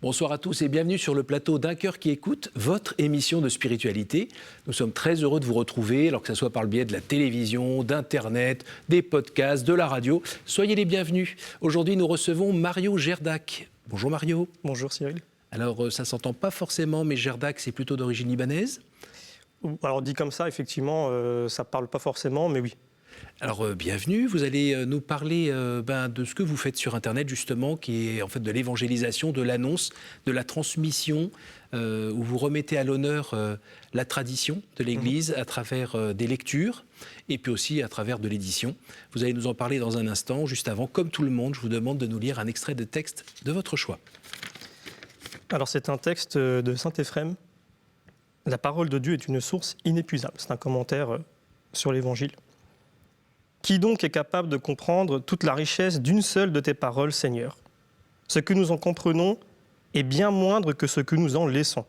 Bonsoir à tous et bienvenue sur le plateau d'Un cœur qui écoute, votre émission de spiritualité. Nous sommes très heureux de vous retrouver, alors que ce soit par le biais de la télévision, d'Internet, des podcasts, de la radio. Soyez les bienvenus. Aujourd'hui, nous recevons Mario Gerdac. Bonjour Mario. Bonjour Cyril. Alors, ça ne s'entend pas forcément, mais Gerdac, c'est plutôt d'origine libanaise? Alors dit comme ça, effectivement, ça ne parle pas forcément, mais oui. Alors, bienvenue. Vous allez nous parler de ce que vous faites sur Internet, justement, qui est en fait de l'évangélisation, de l'annonce, de la transmission, où vous remettez à l'honneur la tradition de l'Église à travers des lectures et puis aussi à travers de l'édition. Vous allez nous en parler dans un instant. Juste avant, comme tout le monde, je vous demande de nous lire un extrait de texte de votre choix. Alors c'est un texte de saint Éphrem. La parole de Dieu est une source inépuisable. C'est un commentaire sur l'Évangile. Qui donc est capable de comprendre toute la richesse d'une seule de tes paroles, Seigneur? Ce que nous en comprenons est bien moindre que ce que nous en laissons.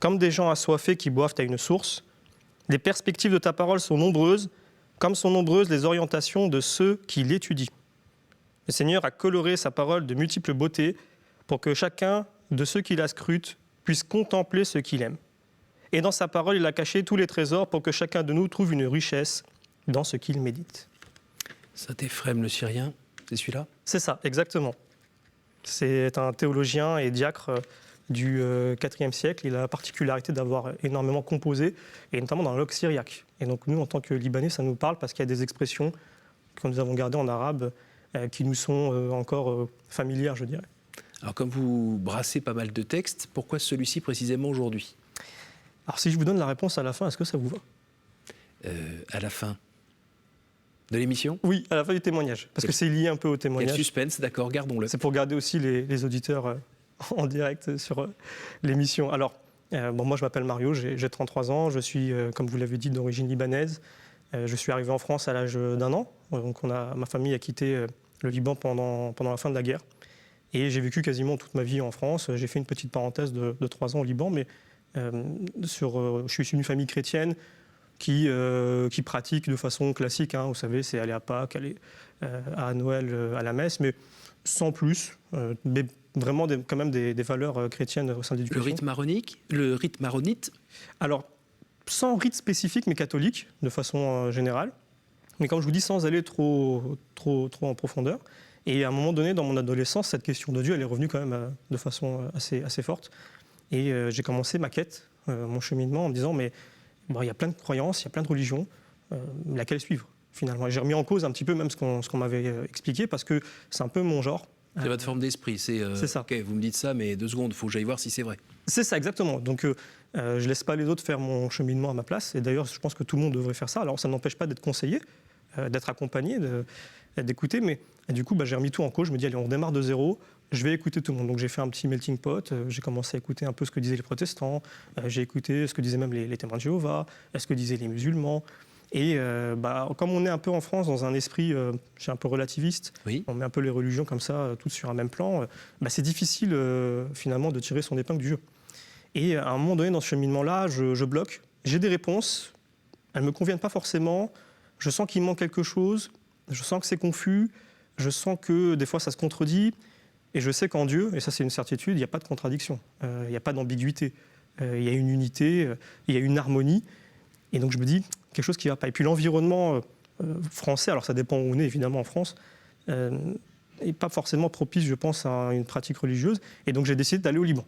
Comme des gens assoiffés qui boivent à une source, les perspectives de ta parole sont nombreuses, comme sont nombreuses les orientations de ceux qui l'étudient. Le Seigneur a coloré sa parole de multiples beautés pour que chacun de ceux qui la scrutent puisse contempler ce qu'il aime. Et dans sa parole, il a caché tous les trésors pour que chacun de nous trouve une richesse dans ce qu'il médite. Saint Éphrem le Syrien, c'est celui-là? C'est ça, exactement. C'est un théologien et diacre du IVe siècle. Il a la particularité d'avoir énormément composé, et notamment dans la langue syriaque. Et donc nous, en tant que Libanais, ça nous parle parce qu'il y a des expressions que nous avons gardées en arabe qui nous sont encore familières, je dirais. Alors comme vous brassez pas mal de textes, pourquoi celui-ci précisément aujourd'hui? Alors si je vous donne la réponse à la fin, est-ce que ça vous va? À la fin de l'émission? Oui, à la fin du témoignage, parce que c'est lié un peu au témoignage. Quel suspense, d'accord, gardons-le. C'est pour garder aussi les auditeurs en direct sur l'émission. Alors, moi je m'appelle Mario, j'ai 33 ans, je suis, comme vous l'avez dit, d'origine libanaise. Je suis arrivé en France à l'âge d'1 an, donc ma famille a quitté le Liban pendant la fin de la guerre. Et j'ai vécu quasiment toute ma vie en France. J'ai fait une petite parenthèse de 3 ans au Liban, mais je suis issu d'une famille chrétienne qui pratique de façon classique. Vous savez, c'est aller à Pâques, aller à Noël, à la messe, mais sans plus. Mais vraiment quand même des valeurs chrétiennes au sein de l'éducation. Le rite maronite? Alors, sans rite spécifique, mais catholique, de façon générale. Mais comme je vous dis, sans aller trop en profondeur. Et à un moment donné, dans mon adolescence, cette question de Dieu, elle est revenue quand même de façon assez forte. Et j'ai commencé ma quête, mon cheminement, en me disant, mais il y a plein de croyances, il y a plein de religions, laquelle suivre, finalement. Et j'ai remis en cause un petit peu même ce qu'on m'avait expliqué, parce que c'est un peu mon genre. C'est votre forme d'esprit, c'est ça. Ok, vous me dites ça, mais 2 secondes, il faut que j'aille voir si c'est vrai. C'est ça, exactement. Donc, je ne laisse pas les autres faire mon cheminement à ma place. Et d'ailleurs, je pense que tout le monde devrait faire ça. Alors, ça n'empêche pas d'être conseillé, d'être accompagné, d'écouter. Mais du coup, j'ai remis tout en cause. Je me dis, allez, on redémarre de zéro. Je vais écouter tout le monde. Donc, j'ai fait un petit melting pot. J'ai commencé à écouter un peu ce que disaient les protestants. J'ai écouté ce que disaient même les témoins de Jéhovah, ce que disaient les musulmans. Et comme on est un peu en France dans un esprit un peu relativiste, oui. On met un peu les religions comme ça, toutes sur un même plan, c'est difficile finalement de tirer son épingle du jeu. Et à un moment donné, dans ce cheminement-là, je bloque. J'ai des réponses, elles ne me conviennent pas forcément. Je sens qu'il manque quelque chose, je sens que c'est confus, je sens que des fois ça se contredit. Et je sais qu'en Dieu, et ça c'est une certitude, il n'y a pas de contradiction, il n'y a pas d'ambiguïté. Il y a une unité, il y a une harmonie. Et donc je me dis, quelque chose qui ne va pas. Et puis l'environnement français, alors ça dépend où on est évidemment en France, n'est pas forcément propice, je pense, à une pratique religieuse. Et donc j'ai décidé d'aller au Liban.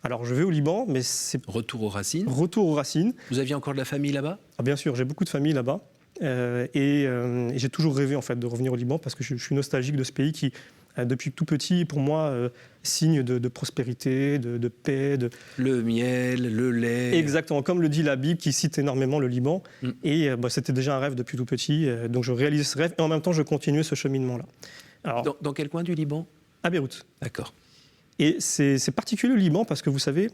Alors je vais au Liban, mais c'est... Retour aux racines. Retour aux racines. Vous aviez encore de la famille là-bas? Bien sûr, j'ai beaucoup de famille là-bas. Et j'ai toujours rêvé en fait, de revenir au Liban parce que je suis nostalgique de ce pays qui, depuis tout petit, pour moi, signe de prospérité, de paix. Le miel, le lait. Exactement, comme le dit la Bible qui cite énormément le Liban. Et c'était déjà un rêve depuis tout petit, donc je réalisais ce rêve et en même temps je continuais ce cheminement-là. Alors, dans quel coin du Liban? À Beyrouth. D'accord. Et c'est particulier le Liban parce que vous savez,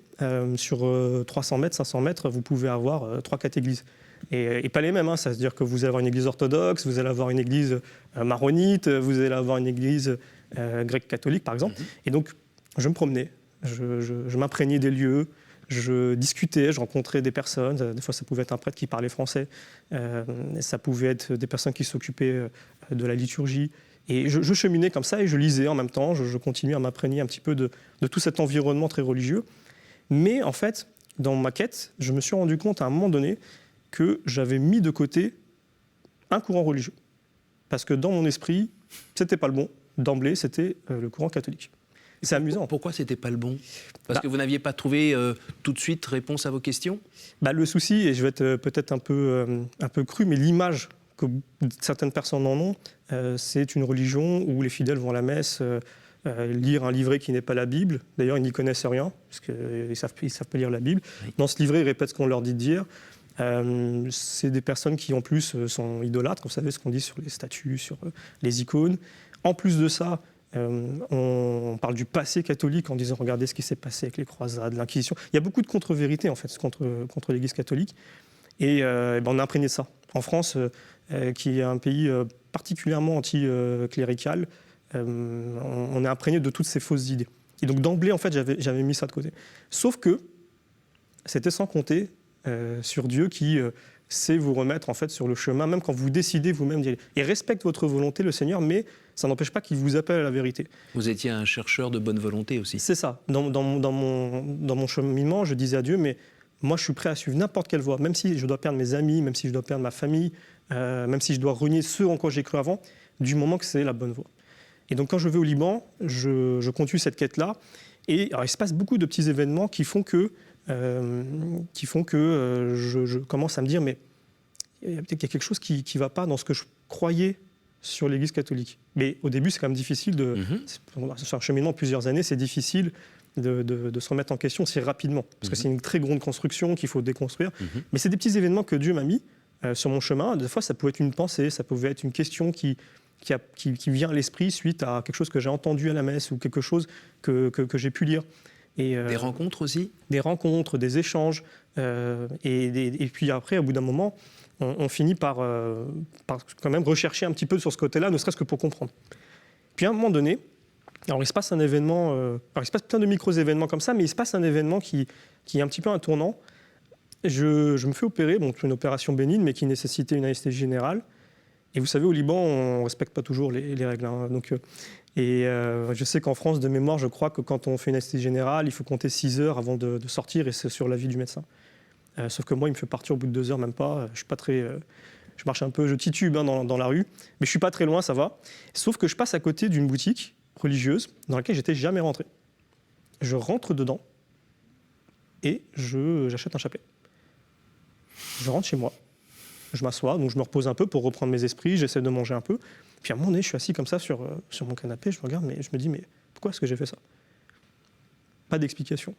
sur 300 mètres, 500 mètres, vous pouvez avoir 3-4 églises. Et pas les mêmes, ça veut dire que vous allez avoir une église orthodoxe, vous allez avoir une église maronite, vous allez avoir une église grecque catholique par exemple. Et donc je me promenais, je m'imprégnais des lieux, je discutais, je rencontrais des personnes. Des fois ça pouvait être un prêtre qui parlait français, ça pouvait être des personnes qui s'occupaient de la liturgie. Et je cheminais comme ça et je lisais en même temps, je continuais à m'imprégner un petit peu de tout cet environnement très religieux. Mais en fait, dans ma quête, je me suis rendu compte à un moment donné que j'avais mis de côté un courant religieux. Parce que dans mon esprit, c'était pas le bon. D'emblée, c'était le courant catholique. C'est amusant. Pourquoi c'était pas le bon? Parce que vous n'aviez pas trouvé tout de suite réponse à vos questions? Le souci, et je vais être peut-être un peu cru, mais l'image que certaines personnes en ont, c'est une religion où les fidèles vont à la messe lire un livret qui n'est pas la Bible. D'ailleurs, ils n'y connaissent rien, parce qu'ils ne savent pas lire la Bible. Oui. Dans ce livret, ils répètent ce qu'on leur dit de dire. C'est des personnes qui, en plus, sont idolâtres. Vous savez ce qu'on dit sur les statues, sur les icônes. En plus de ça, on parle du passé catholique en disant « regardez ce qui s'est passé avec les croisades, l'Inquisition ». Il y a beaucoup de contre-vérités, en fait, contre l'Église catholique. Et on a imprégné de ça. En France, qui est un pays particulièrement anti-clérical, on est imprégné de toutes ces fausses idées. Et donc d'emblée, en fait, j'avais mis ça de côté. Sauf que c'était sans compter sur Dieu qui sait vous remettre en fait sur le chemin, même quand vous décidez vous-même d'y aller. Et respecte votre volonté, le Seigneur, mais ça n'empêche pas qu'il vous appelle à la vérité. Vous étiez un chercheur de bonne volonté aussi. C'est ça. Dans mon cheminement, je disais à Dieu, mais moi, je suis prêt à suivre n'importe quelle voie, même si je dois perdre mes amis, même si je dois perdre ma famille, même si je dois renier ceux en quoi j'ai cru avant, du moment que c'est la bonne voie. Et donc, quand je vais au Liban, je continue cette quête-là. Et alors, il se passe beaucoup de petits événements qui font que je commence à me dire, mais il y a peut-être quelque chose qui ne va pas dans ce que je croyais sur l'Église catholique. Mais au début, c'est quand même difficile c'est un cheminement de plusieurs années, c'est difficile de se remettre en question si rapidement, parce que c'est une très grande construction qu'il faut déconstruire. Mais c'est des petits événements que Dieu m'a mis sur mon chemin. Des fois, ça pouvait être une pensée, ça pouvait être une question qui vient à l'esprit suite à quelque chose que j'ai entendu à la messe ou quelque chose que j'ai pu lire. Et, des rencontres aussi? Des rencontres, des échanges. Et puis après, au bout d'un moment, on finit par quand même rechercher un petit peu sur ce côté-là, ne serait-ce que pour comprendre. Puis à un moment donné, alors il se passe un événement, il se passe plein de micro-événements comme ça, mais il se passe un événement qui est un petit peu un tournant. Je me fais opérer, donc une opération bénigne, mais qui nécessitait une anesthésie générale. Et vous savez, au Liban, on ne respecte pas toujours les règles. Hein. Donc, je sais qu'en France, de mémoire, je crois que quand on fait une anesthésie générale, il faut compter 6 heures avant de sortir, et c'est sur l'avis du médecin. Sauf que moi, il me fait partir au bout de 2 heures, même pas. Je suis pas très... je marche un peu, je titube dans la rue, mais je suis pas très loin, ça va. Sauf que je passe à côté d'une boutique religieuse dans laquelle j'étais jamais rentré. Je rentre dedans et j'achète un chapelet. Je rentre chez moi. Je m'assois, donc je me repose un peu pour reprendre mes esprits, j'essaie de manger un peu. Puis à un moment donné, je suis assis comme ça sur mon canapé, je me regarde, mais je me dis, mais pourquoi est-ce que j'ai fait ça? Pas d'explication.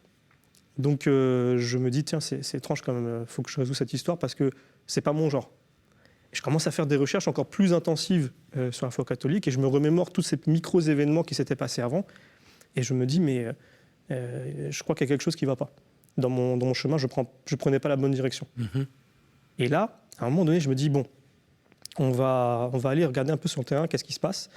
Donc je me dis, tiens, c'est étrange quand même, il faut que je résoue cette histoire parce que c'est pas mon genre. Et je commence à faire des recherches encore plus intensives sur la foi catholique et je me remémore tous ces micro-événements qui s'étaient passés avant. Et je me dis, mais je crois qu'il y a quelque chose qui ne va pas. Dans mon chemin, je prenais pas la bonne direction. Et là, à un moment donné, je me dis, bon, on va aller regarder un peu sur le terrain, qu'est-ce qui se passe.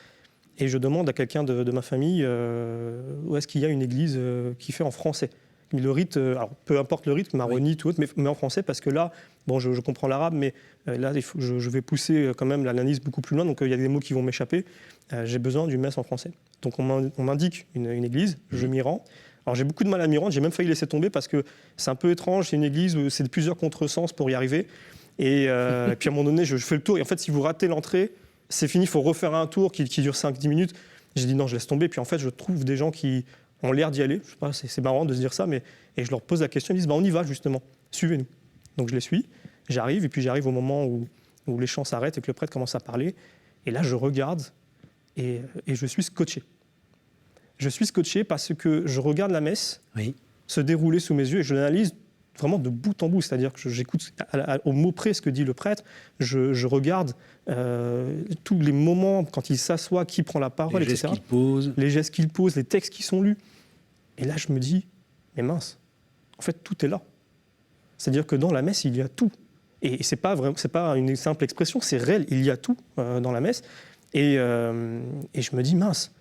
Et je demande à quelqu'un de ma famille où est-ce qu'il y a une église qui fait en français. Le rite, alors peu importe le rite, maronite ou autre, mais en français, parce que là, bon, je comprends l'arabe, mais là, je vais pousser quand même l'analyse beaucoup plus loin, donc il y a des mots qui vont m'échapper. J'ai besoin d'une messe en français. Donc on m'indique une église, je m'y rends. Alors j'ai beaucoup de mal à m'y rendre, j'ai même failli laisser tomber parce que c'est un peu étrange, c'est une église où c'est plusieurs contresens pour y arriver. Et puis à un moment donné, je fais le tour, et en fait, si vous ratez l'entrée, c'est fini, il faut refaire un tour qui dure 5-10 minutes. J'ai dit non, je laisse tomber, puis en fait, je trouve des gens qui ont l'air d'y aller. Je sais pas, c'est marrant de se dire ça, et je leur pose la question, ils disent on y va justement, suivez-nous. Donc je les suis, j'arrive, et puis j'arrive au moment où les chants s'arrêtent et que le prêtre commence à parler. Et là, je regarde et je suis scotché. Je suis scotché parce que je regarde la messe se dérouler sous mes yeux et je l'analyse vraiment de bout en bout. C'est-à-dire que j'écoute au mot près ce que dit le prêtre, je regarde tous les moments quand il s'assoit, qui prend la parole, les etc. Les gestes qu'il pose, les textes qui sont lus. Et là, je me dis, mais mince, en fait, tout est là. C'est-à-dire que dans la messe, il y a tout. Et c'est pas une simple expression, c'est réel, il y a tout dans la messe. Et je me dis, mince,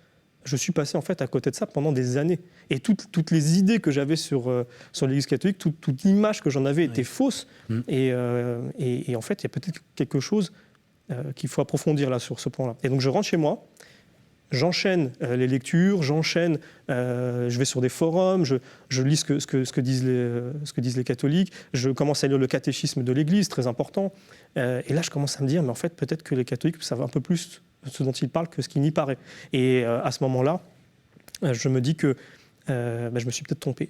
je suis passé en fait à côté de ça pendant des années. Et toutes les idées que j'avais sur l'Église catholique, toute l'image que j'en avais était fausse. Et en fait, il y a peut-être quelque chose qu'il faut approfondir là, sur ce point-là. Et donc je rentre chez moi, j'enchaîne les lectures, je vais sur des forums, je lis ce que disent les catholiques, je commence à lire le catéchisme de l'Église, très important. Et là, je commence à me dire, mais en fait, peut-être que les catholiques savent un peu plus ce dont ils parlent que ce qui n'y paraît. Et à ce moment-là, je me dis que je me suis peut-être trompé.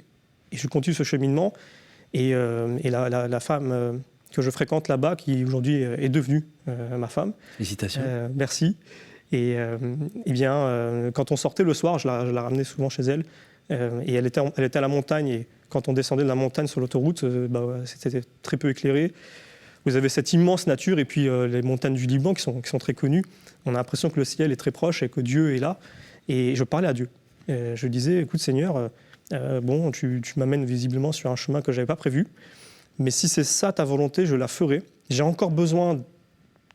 Et je continue ce cheminement. Et la femme que je fréquente là-bas, qui aujourd'hui est devenue ma femme. Félicitations. Merci. Et bien, quand on sortait le soir, je la ramenais souvent chez elle. Et elle était à la montagne. Et quand on descendait de la montagne sur l'autoroute, c'était très peu éclairé. Vous avez cette immense nature et puis les montagnes du Liban qui sont très connues. On a l'impression que le ciel est très proche et que Dieu est là. Et je parlais à Dieu. Je disais, écoute Seigneur, tu m'amènes visiblement sur un chemin que je n'avais pas prévu. Mais si c'est ça ta volonté, je la ferai. J'ai encore besoin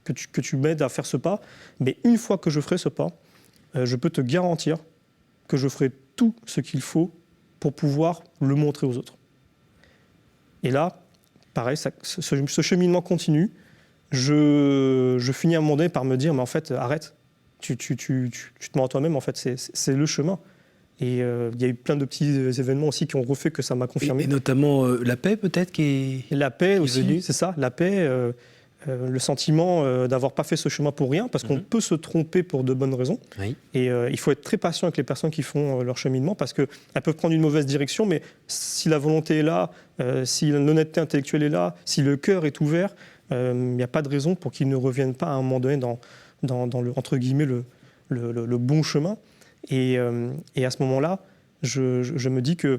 que tu m'aides à faire ce pas. Mais une fois que je ferai ce pas, je peux te garantir que je ferai tout ce qu'il faut pour pouvoir le montrer aux autres. Et là, pareil, ce cheminement continue. Je finis à un moment donné par me dire, mais en fait, arrête. Tu te mens à toi-même, en fait, c'est le chemin. Et il y a eu plein de petits événements aussi qui ont refait que ça m'a confirmé. Et notamment la paix, peut-être, qui est La paix aussi, venue. c'est ça. La paix, le sentiment d'avoir pas fait ce chemin pour rien, parce qu'on peut se tromper pour de bonnes raisons. Oui. Et il faut être très patient avec les personnes qui font leur cheminement, parce qu'elles peuvent prendre une mauvaise direction, mais si la volonté est là, si l'honnêteté intellectuelle est là, si le cœur est ouvert, il n'y a pas de raison pour qu'ils ne reviennent pas à un moment donné dans le, entre guillemets, le bon chemin. Et à ce moment-là, je me dis que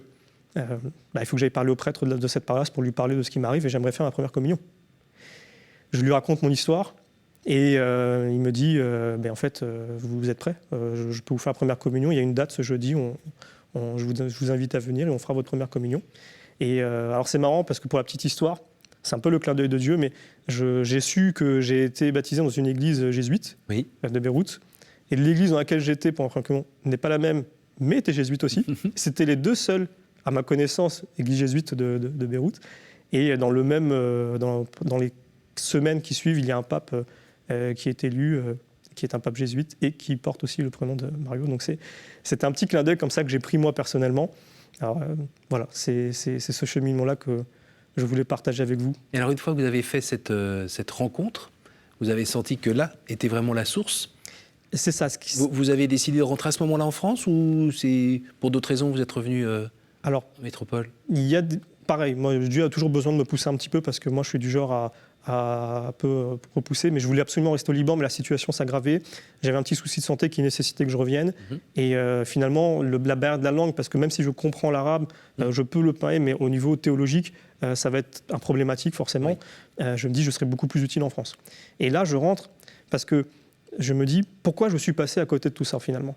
il faut que j'aille parler au prêtre de cette paroisse pour lui parler de ce qui m'arrive et j'aimerais faire ma première communion. Je lui raconte mon histoire et il me dit en fait, vous êtes prêts, je peux vous faire la première communion. Il y a une date ce jeudi, je vous invite à venir et on fera votre première communion. Et alors c'est marrant parce que pour la petite histoire, c'est un peu le clin d'œil de Dieu, mais j'ai su que j'ai été baptisé dans une église jésuite de Beyrouth. Et l'église dans laquelle j'étais pour la première communion n'est pas la même, mais était jésuite aussi. C'était les deux seuls, à ma connaissance, églises jésuites de Beyrouth. Et dans les semaines qui suivent, il y a un pape qui est élu, qui est un pape jésuite et qui porte aussi le prénom de Mario. Donc c'est un petit clin d'œil comme ça que j'ai pris moi personnellement. Alors voilà, c'est ce cheminement-là que je voulais partager avec vous. Et alors une fois que vous avez fait cette rencontre, vous avez senti que là était vraiment la source. C'est ça. Vous avez décidé de rentrer à ce moment-là en France ou c'est pour d'autres raisons vous êtes revenu en métropole? Il y a pareil, moi Dieu a toujours besoin de me pousser un petit peu parce que moi je suis du genre à un peu repousser, mais je voulais absolument rester au Liban, mais la situation s'aggravait. J'avais un petit souci de santé qui nécessitait que je revienne. Et finalement, la barrière de la langue, parce que même si je comprends l'arabe, je peux le parler, mais au niveau théologique, ça va être un problématique forcément. Je me dis, je serais beaucoup plus utile en France. Et là, je rentre parce que je me dis, pourquoi je suis passé à côté de tout ça finalement?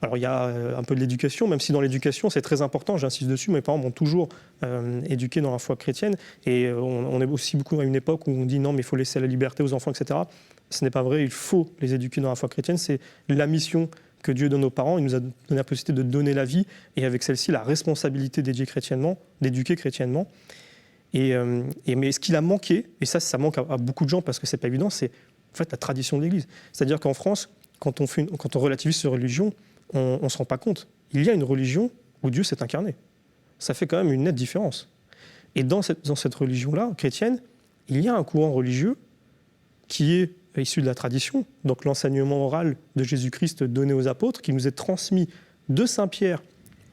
Alors il y a un peu de l'éducation, même si dans l'éducation c'est très important, j'insiste dessus, mes parents m'ont toujours éduqué dans la foi chrétienne et on est aussi beaucoup à une époque où on dit non mais il faut laisser la liberté aux enfants, etc. Ce n'est pas vrai, il faut les éduquer dans la foi chrétienne, c'est la mission que Dieu donne aux parents, il nous a donné la possibilité de donner la vie et avec celle-ci la responsabilité d'éduquer chrétiennement. Mais ce qu'il a manqué, et ça manque à beaucoup de gens parce que c'est pas évident, c'est en fait la tradition de l'Église. C'est-à-dire qu'en France, quand on relativise sur religion, on ne se rend pas compte. Il y a une religion où Dieu s'est incarné. Ça fait quand même une nette différence. Et dans cette religion-là, chrétienne, il y a un courant religieux qui est issu de la tradition, donc l'enseignement oral de Jésus-Christ donné aux apôtres, qui nous est transmis de Saint-Pierre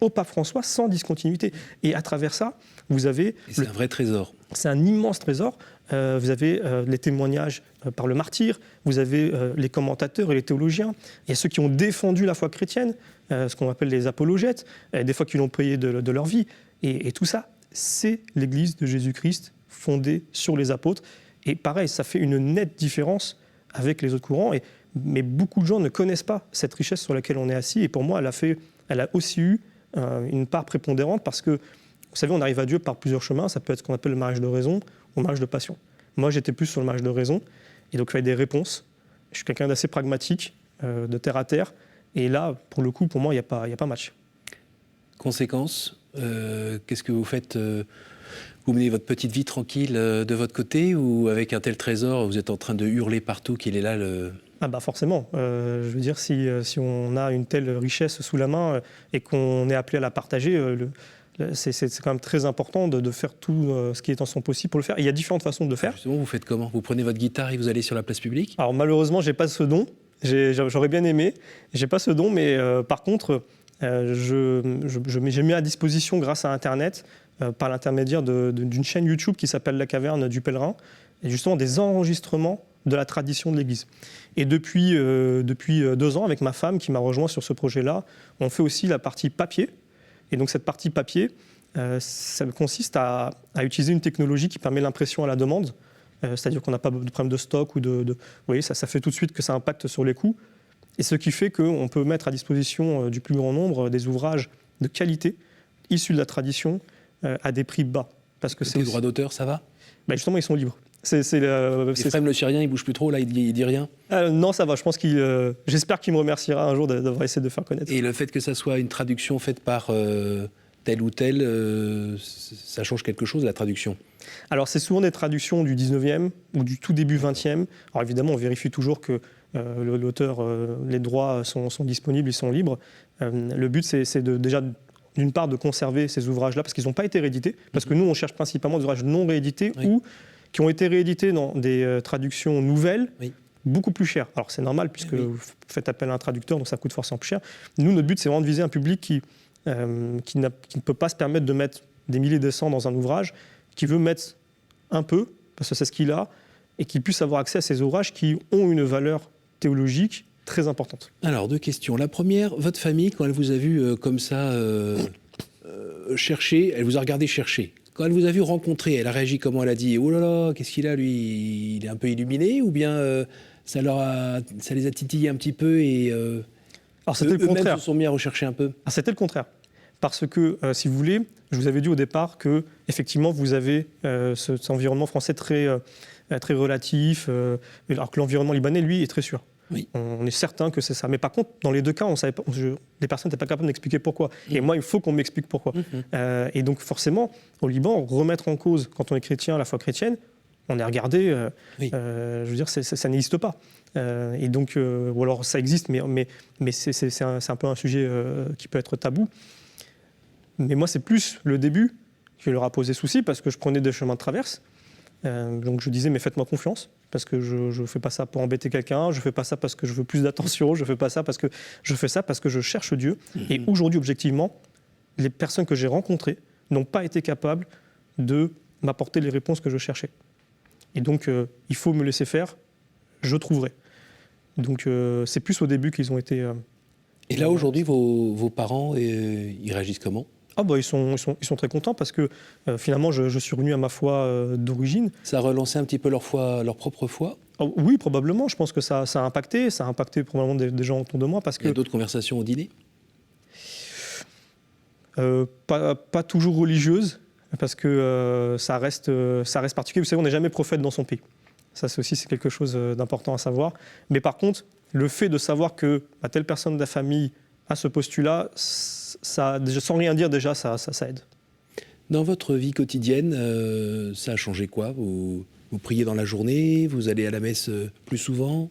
au pape François sans discontinuité. Et à travers ça, vous avez... Et c'est un vrai trésor. C'est un immense trésor. Vous avez les témoignages par le martyr, vous avez les commentateurs et les théologiens, et ceux qui ont défendu la foi chrétienne, ce qu'on appelle les apologètes, des fois qui l'ont payé de leur vie. Et tout ça, c'est l'Église de Jésus-Christ fondée sur les apôtres. Et pareil, ça fait une nette différence avec les autres courants. Mais beaucoup de gens ne connaissent pas cette richesse sur laquelle on est assis. Et pour moi, elle a aussi eu une part prépondérante parce que, vous savez, on arrive à Dieu par plusieurs chemins. Ça peut être ce qu'on appelle le mariage de raison ou le mariage de passion. Moi, j'étais plus sur le mariage de raison. Et donc, il fallait des réponses. Je suis quelqu'un d'assez pragmatique, de terre à terre. Et là, pour le coup, pour moi, il n'y a pas match. Conséquence, qu'est-ce que vous faites Vous menez votre petite vie tranquille de votre côté ou avec un tel trésor, vous êtes en train de hurler partout qu'il est là Ah bah forcément. Je veux dire, si on a une telle richesse sous la main et qu'on est appelé à la partager, c'est quand même très important de faire tout ce qui est en son possible pour le faire. Et il y a différentes façons de le faire. Justement, vous faites comment? Vous prenez votre guitare et vous allez sur la place publique? Alors malheureusement, j'ai pas ce don. J'aurais bien aimé. J'ai pas ce don, mais par contre, j'ai mis à disposition grâce à Internet, par l'intermédiaire d'une chaîne YouTube qui s'appelle La Caverne du Pèlerin, et justement des enregistrements de la tradition de l'Église. Et depuis 2 ans, avec ma femme qui m'a rejoint sur ce projet-là, on fait aussi la partie papier. Et donc cette partie papier, ça consiste à utiliser une technologie qui permet l'impression à la demande. C'est-à-dire qu'on n'a pas de problème de stock ou vous voyez, ça fait tout de suite que ça impacte sur les coûts. Et ce qui fait qu'on peut mettre à disposition du plus grand nombre des ouvrages de qualité, issus de la tradition, à des prix bas. Parce que les droits d'auteur, ça va? Justement, ils sont libres. Ephraim le Syrien, il bouge plus trop, là, il dit rien? Non, ça va. Je pense j'espère qu'il me remerciera un jour d'avoir essayé de faire connaître. Et le fait que ça soit une traduction faite par tel ou tel, ça change quelque chose, la traduction? Alors, c'est souvent des traductions du 19e ou du tout début 20e. Alors, évidemment, on vérifie toujours que l'auteur, les droits sont disponibles, ils sont libres. Le but, c'est déjà, d'une part, de conserver ces ouvrages-là, parce qu'ils n'ont pas été réédités. Parce que nous, on cherche principalement des ouvrages non réédités ou qui ont été réédités dans des traductions nouvelles, beaucoup plus chères. Alors, c'est normal, puisque vous faites appel à un traducteur, donc ça coûte forcément plus cher. Nous, notre but, c'est vraiment de viser un public qui ne peut pas se permettre de mettre des milliers de cents dans un ouvrage, qui veut mettre un peu, parce que c'est ce qu'il a, et qui puisse avoir accès à ces ouvrages qui ont une valeur théologique très importante. Alors, 2 questions. La première, votre famille, quand elle vous a vu comme ça chercher, elle vous a regardé chercher. Quand elle vous a vu rencontrer, elle a réagi comment? Elle a dit « Oh là là, qu'est-ce qu'il a, lui? Il est un peu illuminé » ou bien ça les a titillés un petit peu et Alors, c'était le contraire. se sont mis à rechercher un peu? C'était le contraire. Parce que, si vous voulez, je vous avais dit au départ que, effectivement, vous avez cet environnement français très relatif, alors que l'environnement libanais, lui, est très sûr. Oui. On est certain que c'est ça. Mais par contre, dans les 2 cas, les personnes n'étaient pas capables d'expliquer pourquoi. Et moi, il faut qu'on m'explique pourquoi. Et donc, forcément, au Liban, remettre en cause, quand on est chrétien, la foi chrétienne, on est regardé, je veux dire, ça n'existe pas. Et donc, ou alors ça existe, mais c'est un peu un sujet qui peut être tabou. Mais moi, c'est plus le début qui leur a posé souci, parce que je prenais des chemins de traverse. Donc je disais, mais faites-moi confiance, parce que je ne fais pas ça pour embêter quelqu'un, je ne fais pas ça parce que je veux plus d'attention, je fais ça parce que je cherche Dieu. Et aujourd'hui, objectivement, les personnes que j'ai rencontrées n'ont pas été capables de m'apporter les réponses que je cherchais. Et donc, il faut me laisser faire, je trouverai. Donc, c'est plus au début qu'ils ont été... Et là, aujourd'hui, vos parents, ils réagissent comment? Ils sont très contents, parce que finalement, je suis revenu à ma foi d'origine. Ça a relancé un petit peu leur propre foi? Oui, probablement. Je pense que ça a impacté probablement des gens autour de moi. Parce que, il y a d'autres conversations au dîner? Pas toujours religieuses, parce que ça reste particulier. Vous savez, on n'est jamais prophète dans son pays. Ça, c'est quelque chose d'important à savoir. Mais par contre, le fait de savoir que telle personne de la famille a ce postulat, ça, sans rien dire déjà, ça aide. Dans votre vie quotidienne, ça a changé quoi? Vous priez dans la journée? Vous allez à la messe plus souvent?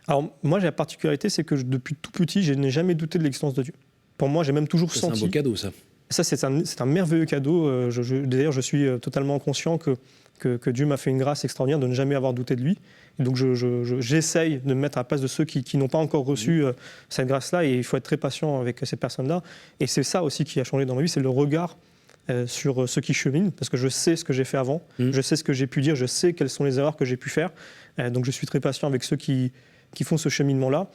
Alors moi, j'ai la particularité, c'est que depuis tout petit, je n'ai jamais douté de l'existence de Dieu. Pour moi, j'ai même toujours senti... C'est un beau cadeau, ça. Ça, c'est un merveilleux cadeau. D'ailleurs, je suis totalement conscient que Dieu m'a fait une grâce extraordinaire de ne jamais avoir douté de lui. Et donc, j'essaye de me mettre à la place de ceux qui n'ont pas encore reçu cette grâce-là. Et il faut être très patient avec ces personnes-là. Et c'est ça aussi qui a changé dans ma vie, c'est le regard sur ceux qui cheminent. Parce que je sais ce que j'ai fait avant, je sais ce que j'ai pu dire, je sais quelles sont les erreurs que j'ai pu faire. Donc, je suis très patient avec ceux qui font ce cheminement-là.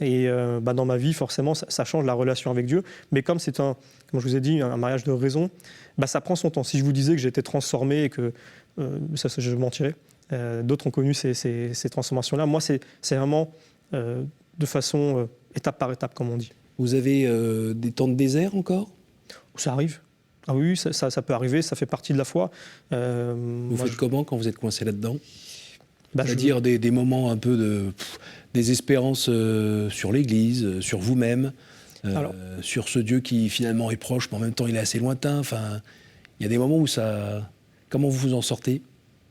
Et dans ma vie, forcément, ça change la relation avec Dieu. Mais comme c'est comme je vous ai dit, un mariage de raison, ça prend son temps. Si je vous disais que j'étais transformé et que ça, je mentirais, d'autres ont connu ces transformations-là. Moi, c'est vraiment de façon étape par étape, comme on dit. Vous avez des temps de désert encore? Ça arrive. Ah oui, ça peut arriver, ça fait partie de la foi. Vous faites comment quand vous êtes coincé là-dedans? C'est-à-dire des moments un peu de désespérance sur l'Église, sur vous-même, sur ce Dieu qui finalement est proche, mais en même temps il est assez lointain. Enfin, il y a des moments où ça... Comment vous vous en sortez?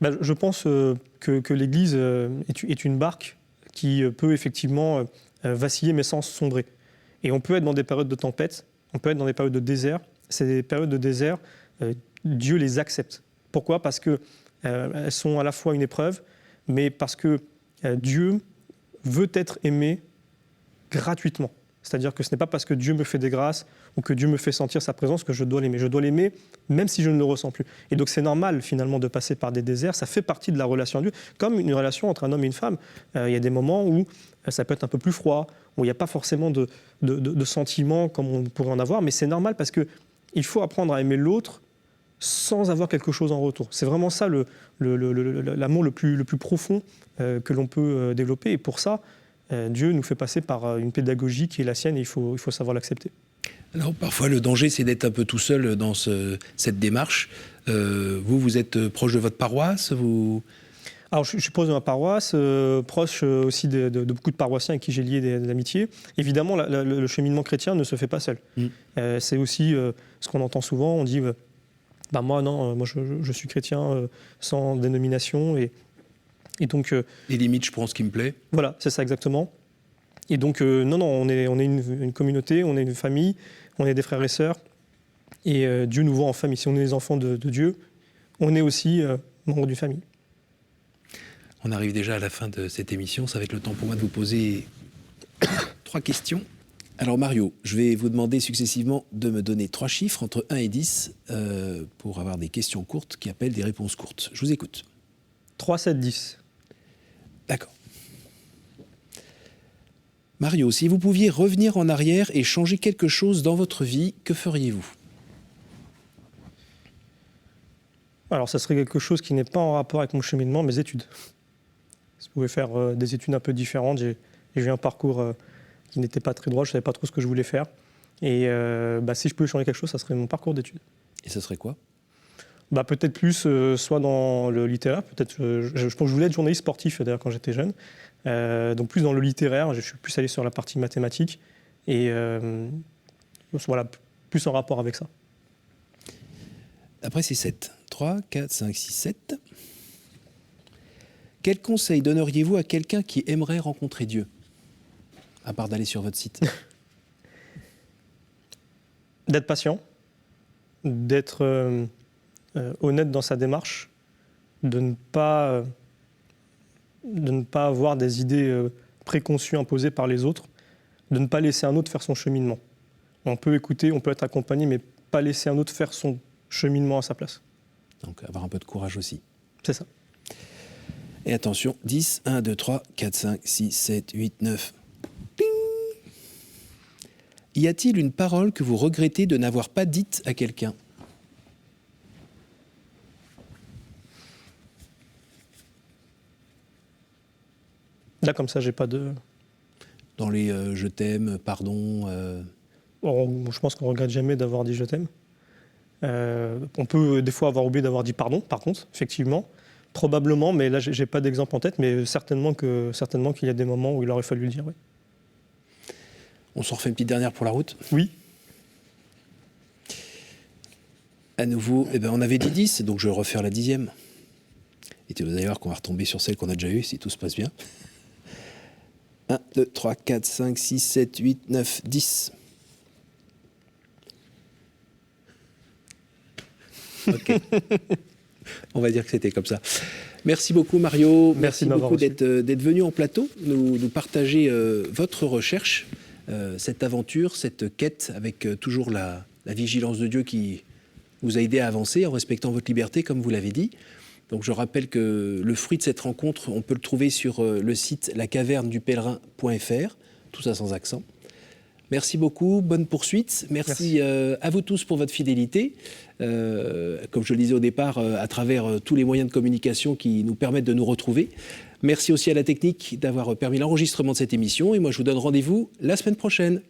Je pense que l'Église est une barque qui peut effectivement vaciller mais sans sombrer. Et on peut être dans des périodes de tempête, on peut être dans des périodes de désert. Ces périodes de désert, Dieu les accepte. Pourquoi ? Parce qu'elles sont à la fois une épreuve, mais parce que Dieu veut être aimé gratuitement. C'est-à-dire que ce n'est pas parce que Dieu me fait des grâces ou que Dieu me fait sentir sa présence que je dois l'aimer. Je dois l'aimer même si je ne le ressens plus. Et donc c'est normal finalement de passer par des déserts, ça fait partie de la relation à Dieu, comme une relation entre un homme et une femme. Il y a des moments où ça peut être un peu plus froid, où il n'y a pas forcément de sentiments comme on pourrait en avoir, mais c'est normal parce qu'il faut apprendre à aimer l'autre sans avoir quelque chose en retour. C'est vraiment ça l'amour le plus profond que l'on peut développer. Et pour ça, Dieu nous fait passer par une pédagogie qui est la sienne et il faut savoir l'accepter. Alors parfois le danger c'est d'être un peu tout seul dans cette démarche. Vous êtes proche de votre paroisse Alors je suis proche de ma paroisse, proche aussi de beaucoup de paroissiens avec qui j'ai lié des amitiés. Évidemment le cheminement chrétien ne se fait pas seul. C'est aussi ce qu'on entend souvent, on dit moi je suis chrétien sans dénomination et donc, les limites, je prends ce qui me plaît. Voilà, c'est ça exactement. Et donc, non, on est une communauté, on est une famille, on est des frères et sœurs. Et Dieu nous voit en famille. Si on est les enfants de Dieu, on est aussi membres d'une famille. On arrive déjà à la fin de cette émission. Ça va être le temps pour moi de vous poser 3 questions. Alors Mario, je vais vous demander successivement de me donner 3 chiffres entre 1 et 10 pour avoir des questions courtes qui appellent des réponses courtes. Je vous écoute. 3, 7, 10. D'accord. Mario, si vous pouviez revenir en arrière et changer quelque chose dans votre vie, que feriez-vous ? Alors, ça serait quelque chose qui n'est pas en rapport avec mon cheminement, mes études. Je pouvais faire des études un peu différentes. J'ai eu un parcours qui n'était pas très droit, je ne savais pas trop ce que je voulais faire. Et si je pouvais changer quelque chose, ça serait mon parcours d'études. Et ça serait quoi ? Peut-être plus, soit dans le littéraire, peut-être. Je pense que je voulais être journaliste sportif d'ailleurs quand j'étais jeune. Donc plus dans le littéraire, je suis plus allé sur la partie mathématique et voilà, plus en rapport avec ça. Après c'est 7. 3, 4, 5, 6, 7. Quel conseil donneriez-vous à quelqu'un qui aimerait rencontrer Dieu ? À part d'aller sur votre site. D'être patient, d'être honnête dans sa démarche, de ne pas avoir des idées préconçues imposées par les autres, de ne pas laisser un autre faire son cheminement. On peut écouter, on peut être accompagné, mais pas laisser un autre faire son cheminement à sa place. Donc avoir un peu de courage aussi. C'est ça. Et attention, 10, 1, 2, 3, 4, 5, 6, 7, 8, 9. Ping ! Y a-t-il une parole que vous regrettez de n'avoir pas dite à quelqu'un ? Là, comme ça, j'ai pas de... Dans les je t'aime, pardon Je pense qu'on ne regrette jamais d'avoir dit je t'aime. On peut des fois avoir oublié d'avoir dit pardon, par contre, effectivement. Probablement, mais là, je n'ai pas d'exemple en tête, mais certainement qu'il y a des moments où il aurait fallu le dire, oui. On s'en refait une petite dernière pour la route ? Oui. À nouveau, on avait dit 10, donc je vais refaire la 10e. Et vous allez voir qu'on va retomber sur celle qu'on a déjà eue, si tout se passe bien. 1, 2, 3, 4, 5, 6, 7, 8, 9, 10. Ok. On va dire que c'était comme ça. Merci beaucoup Mario. Merci beaucoup d'être venu en plateau, nous partager votre recherche, cette aventure, cette quête avec toujours la vigilance de Dieu qui vous a aidé à avancer en respectant votre liberté, comme vous l'avez dit. Donc je rappelle que le fruit de cette rencontre, on peut le trouver sur le site lacavernedupèlerin.fr, tout ça sans accent. Merci beaucoup, bonne poursuite. Merci. À vous tous pour votre fidélité. Comme je le disais au départ, à travers tous les moyens de communication qui nous permettent de nous retrouver. Merci aussi à la technique d'avoir permis l'enregistrement de cette émission. Et moi, je vous donne rendez-vous la semaine prochaine.